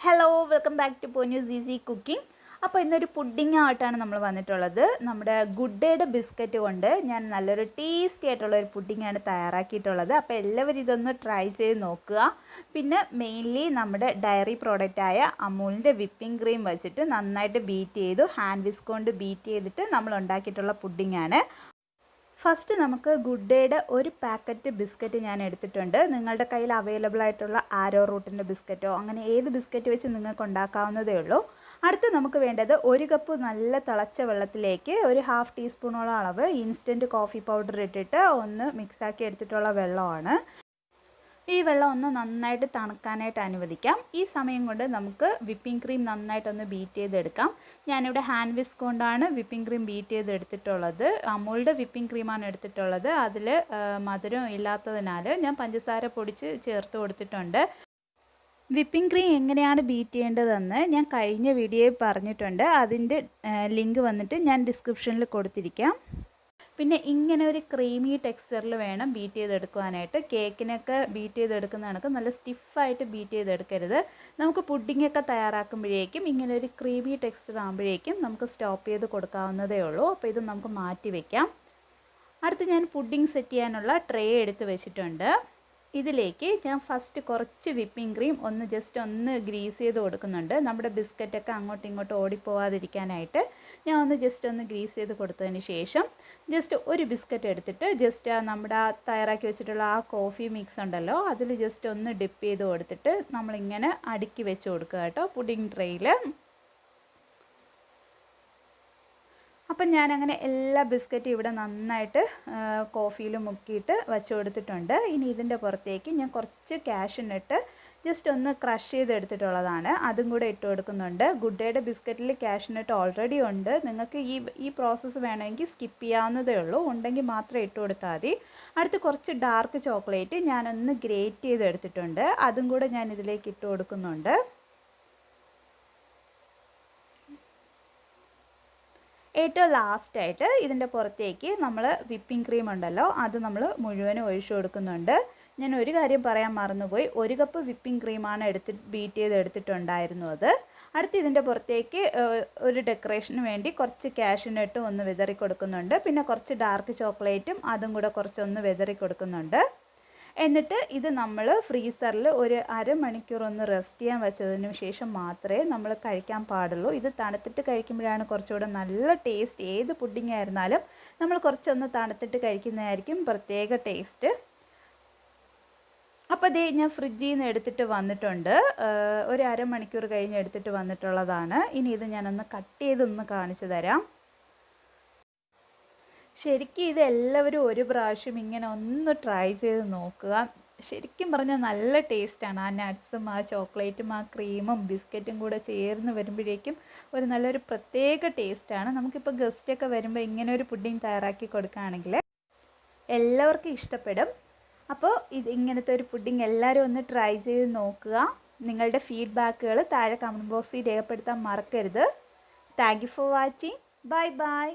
Hello welcome back to പോന്യൂസ് easy cooking. അപ്പോൾ ഇന്നൊരു പുഡിംഗ് ആയിട്ടാണ് നമ്മൾ വന്നിട്ടുള്ളത്. നമ്മുടെ ഗുഡ് ഡേയുടെ ബിസ്ക്കറ്റ് കൊണ്ട് ഞാൻ നല്ലൊരു ടേസ്റ്റി ആയിട്ടുള്ള ഒരു പുഡിംഗാണ് തയ്യാറാക്കിയിട്ടുള്ളത്. അപ്പോൾ എല്ലാവരും ഇതൊന്ന് ട്രൈ ചെയ്ത് നോക്കുക. പിന്നെ മെയിൻലി നമ്മുടെ ഡയറി പ്രോഡക്റ്റായ അമൂലിൻ്റെ വിപ്പിംഗ് ക്രീം വെച്ചിട്ട് നന്നായിട്ട് ബീറ്റ് ചെയ്തു, ഹാൻഡ് വിസ്ക് കൊണ്ട് ബീറ്റ് ചെയ്തിട്ട് നമ്മൾ ഉണ്ടാക്കിയിട്ടുള്ള പുഡിംഗാണ്. ഫസ്റ്റ് നമുക്ക് ഗുഡ് ഡേയുടെ ഒരു പാക്കറ്റ് ബിസ്ക്കറ്റ് ഞാൻ എടുത്തിട്ടുണ്ട്. നിങ്ങളുടെ കയ്യിൽ അവൈലബിൾ ആയിട്ടുള്ള ആരോ റൂട്ടിൻ്റെ ബിസ്ക്കറ്റോ അങ്ങനെ ഏത് ബിസ്ക്കറ്റ് വെച്ച് നിങ്ങൾക്ക് ഉണ്ടാക്കാവുന്നതേ ഉള്ളൂ. അടുത്ത് നമുക്ക് വേണ്ടത് 1 കപ്പ് നല്ല തിളച്ച വെള്ളത്തിലേക്ക് ഒരു 1/2 ടീസ്പൂണോളം അളവ് ഇൻസ്റ്റൻറ്റ് കോഫി പൗഡർ ഇട്ടിട്ട് ഒന്ന് മിക്സാക്കി എടുത്തിട്ടുള്ള വെള്ളമാണ്. ഈ വെള്ളം ഒന്ന് നന്നായിട്ട് തണുക്കാനായിട്ട് അനുവദിക്കാം. ഈ സമയം കൊണ്ട് നമുക്ക് വിപ്പിംഗ് ക്രീം നന്നായിട്ടൊന്ന് ബീറ്റ് ചെയ്തെടുക്കാം. ഞാനിവിടെ ഹാൻഡ് വിസ്ക് കൊണ്ടാണ് വിപ്പിംഗ് ക്രീം ബീറ്റ് ചെയ്തെടുത്തിട്ടുള്ളത്. അമൂലിൻ്റെ വിപ്പിംഗ് ക്രീമാണ് എടുത്തിട്ടുള്ളത്. അതിൽ മധുരം ഇല്ലാത്തതിനാൽ ഞാൻ പഞ്ചസാര പൊടിച്ച് ചേർത്ത് കൊടുത്തിട്ടുണ്ട്. വിപ്പിംഗ് ക്രീം എങ്ങനെയാണ് ബീറ്റ് ചെയ്യേണ്ടതെന്ന് ഞാൻ കഴിഞ്ഞ വീഡിയോയിൽ പറഞ്ഞിട്ടുണ്ട്. അതിൻ്റെ ലിങ്ക് വന്നിട്ട് ഞാൻ ഡിസ്ക്രിപ്ഷനിൽ കൊടുത്തിരിക്കാം. പിന്നെ ഇങ്ങനെ ഒരു ക്രീമി ടെക്സ്ചറിൽ വേണം ബീറ്റ് ചെയ്തെടുക്കുവാനായിട്ട്. കേക്കിനൊക്കെ ബീറ്റ് ചെയ്തെടുക്കുന്ന കണക്ക് നല്ല സ്റ്റിഫായിട്ട് ബീറ്റ് ചെയ്തെടുക്കരുത്. നമുക്ക് പുഡിങ്ങൊക്കെ തയ്യാറാക്കുമ്പോഴേക്കും ഇങ്ങനെ ഒരു ക്രീമി ടെക്സ്ചർ ആകുമ്പോഴേക്കും നമുക്ക് സ്റ്റോപ്പ് ചെയ്ത് കൊടുക്കാവുന്നതേ ഉള്ളൂ. അപ്പോൾ ഇത് നമുക്ക് മാറ്റി വയ്ക്കാം. അടുത്ത് ഞാൻ പുഡിംഗ് സെറ്റ് ചെയ്യാനുള്ള ട്രേ എടുത്ത് വെച്ചിട്ടുണ്ട്. ഇതിലേക്ക് ഞാൻ ഫസ്റ്റ് കുറച്ച് വിപ്പിംഗ് ക്രീം ജസ്റ്റ് ഒന്ന് ഗ്രീസ് ചെയ്ത് കൊടുക്കുന്നുണ്ട്. നമ്മുടെ ബിസ്ക്കറ്റൊക്കെ അങ്ങോട്ടും ഇങ്ങോട്ടും ഓടിപ്പോവാതിരിക്കാനായിട്ട് ഞാൻ ജസ്റ്റ് ഒന്ന് ഗ്രീസ് ചെയ്ത് കൊടുത്തതിന് ശേഷം ജസ്റ്റ് ഒരു ബിസ്ക്കറ്റ് എടുത്തിട്ട് ജസ്റ്റ് നമ്മുടെ തയ്യാറാക്കി വെച്ചിട്ടുള്ള ആ കോഫി മിക്സ് ഉണ്ടല്ലോ അതിൽ ജസ്റ്റ് ഒന്ന് ഡിപ്പ് ചെയ്ത് കൊടുത്തിട്ട് നമ്മളിങ്ങനെ അടുക്കി വെച്ച് കൊടുക്കുക കേട്ടോ പുഡിംഗ് ട്രേയിൽ. അപ്പം ഞാനങ്ങനെ എല്ലാ ബിസ്ക്കറ്റും ഇവിടെ നന്നായിട്ട് കോഫിയിൽ മുക്കിയിട്ട് വെച്ച് കൊടുത്തിട്ടുണ്ട്. ഇനി ഇതിൻ്റെ പുറത്തേക്ക് ഞാൻ കുറച്ച് കാഷ്യൂനട്ട് ജസ്റ്റ് ഒന്ന് ക്രഷ് ചെയ്തെടുത്തിട്ടുള്ളതാണ്, അതും കൂടെ ഇട്ട് കൊടുക്കുന്നുണ്ട്. ഗുഡ് ഡേയുടെ ബിസ്ക്കറ്റിൽ കാഷ്യൂനട്ട് ഓൾറെഡി ഉണ്ട്. നിങ്ങൾക്ക് ഈ പ്രോസസ്സ് വേണമെങ്കിൽ സ്കിപ്പ് ചെയ്യാവുന്നതേ ഉള്ളൂ, ഉണ്ടെങ്കിൽ മാത്രം ഇട്ട് കൊടുത്താൽ മതി. അടുത്ത് കുറച്ച് ഡാർക്ക് ചോക്ലേറ്റ് ഞാനൊന്ന് ഗ്രേറ്റ് ചെയ്തെടുത്തിട്ടുണ്ട്, അതും കൂടെ ഞാൻ ഇതിലേക്ക് ഇട്ട് കൊടുക്കുന്നുണ്ട്. ഏറ്റവും ലാസ്റ്റായിട്ട് ഇതിൻ്റെ പുറത്തേക്ക് നമ്മൾ വിപ്പിംഗ് ക്രീം ഉണ്ടല്ലോ അത് നമ്മൾ മുഴുവനും ഒഴിച്ചു കൊടുക്കുന്നുണ്ട്. ഞാൻ ഒരു കാര്യം പറയാൻ മറന്നുപോയി, 1 കപ്പ് വിപ്പിംഗ് ക്രീമാണ് ബീറ്റ് ചെയ്ത് എടുത്തിട്ടുണ്ടായിരുന്നത്. അടുത്ത് ഇതിൻ്റെ പുറത്തേക്ക് ഒരു ഡെക്കറേഷന് വേണ്ടി കുറച്ച് കാഷ്യൂനട്ടും ഒന്ന് വിതറി കൊടുക്കുന്നുണ്ട്. പിന്നെ കുറച്ച് ഡാർക്ക് ചോക്ലേറ്റും അതും കൂടെ കുറച്ചൊന്ന് വിതറി കൊടുക്കുന്നുണ്ട്. എന്നിട്ട് ഇത് നമ്മൾ ഫ്രീസറിൽ ഒരു അരമണിക്കൂർ ഒന്ന് റെസ്റ്റ് ചെയ്യാൻ വെച്ചതിന് ശേഷം മാത്രമേ നമ്മൾ കഴിക്കാൻ പാടുള്ളൂ. ഇത് തണുത്തിട്ട് കഴിക്കുമ്പോഴാണ് കുറച്ചുകൂടെ നല്ല ടേസ്റ്റ്. ഏത് പുഡിംഗ് ആയിരുന്നാലും നമ്മൾ കുറച്ചൊന്ന് തണുത്തിട്ട് കഴിക്കുന്നതായിരിക്കും പ്രത്യേക ടേസ്റ്റ്. അപ്പോൾ ദേ ഞാൻ ഫ്രിഡ്ജിൽ നിന്ന് എടുത്തിട്ട് വന്നിട്ടുണ്ട്. ഒരു അരമണിക്കൂർ കഴിഞ്ഞ് എടുത്തിട്ട് വന്നിട്ടുള്ളതാണ്. ഇനി ഇത് ഞാനൊന്ന് കട്ട് ചെയ്തൊന്ന് കാണിച്ചു തരാം. ശരിക്കും ഇത് എല്ലാവരും ഒരു പ്രാവശ്യം ഇങ്ങനെ ഒന്ന് ട്രൈ ചെയ്ത് നോക്കുക. ശരിക്കും പറഞ്ഞാൽ നല്ല ടേസ്റ്റാണ്. ആ നട്ട്സും ആ ചോക്ലേറ്റും ആ ക്രീമും ബിസ്ക്കറ്റും കൂടെ ചേർന്ന് വരുമ്പോഴേക്കും ഒരു നല്ലൊരു പ്രത്യേക ടേസ്റ്റാണ്. നമുക്കിപ്പോൾ ഗസ്റ്റൊക്കെ വരുമ്പോൾ ഇങ്ങനെ ഒരു പുഡിംഗ് തയ്യാറാക്കി കൊടുക്കുകയാണെങ്കിൽ എല്ലാവർക്കും ഇഷ്ടപ്പെടും. അപ്പോൾ ഇങ്ങനത്തെ ഒരു പുഡിംഗ് എല്ലാവരും ഒന്ന് ട്രൈ ചെയ്ത് നോക്കുക. നിങ്ങളുടെ ഫീഡ്ബാക്കുകൾ താഴെ കമൻറ്റ് ബോക്സിൽ രേഖപ്പെടുത്താൻ മറക്കരുത്. Thank you for watching. Bye bye.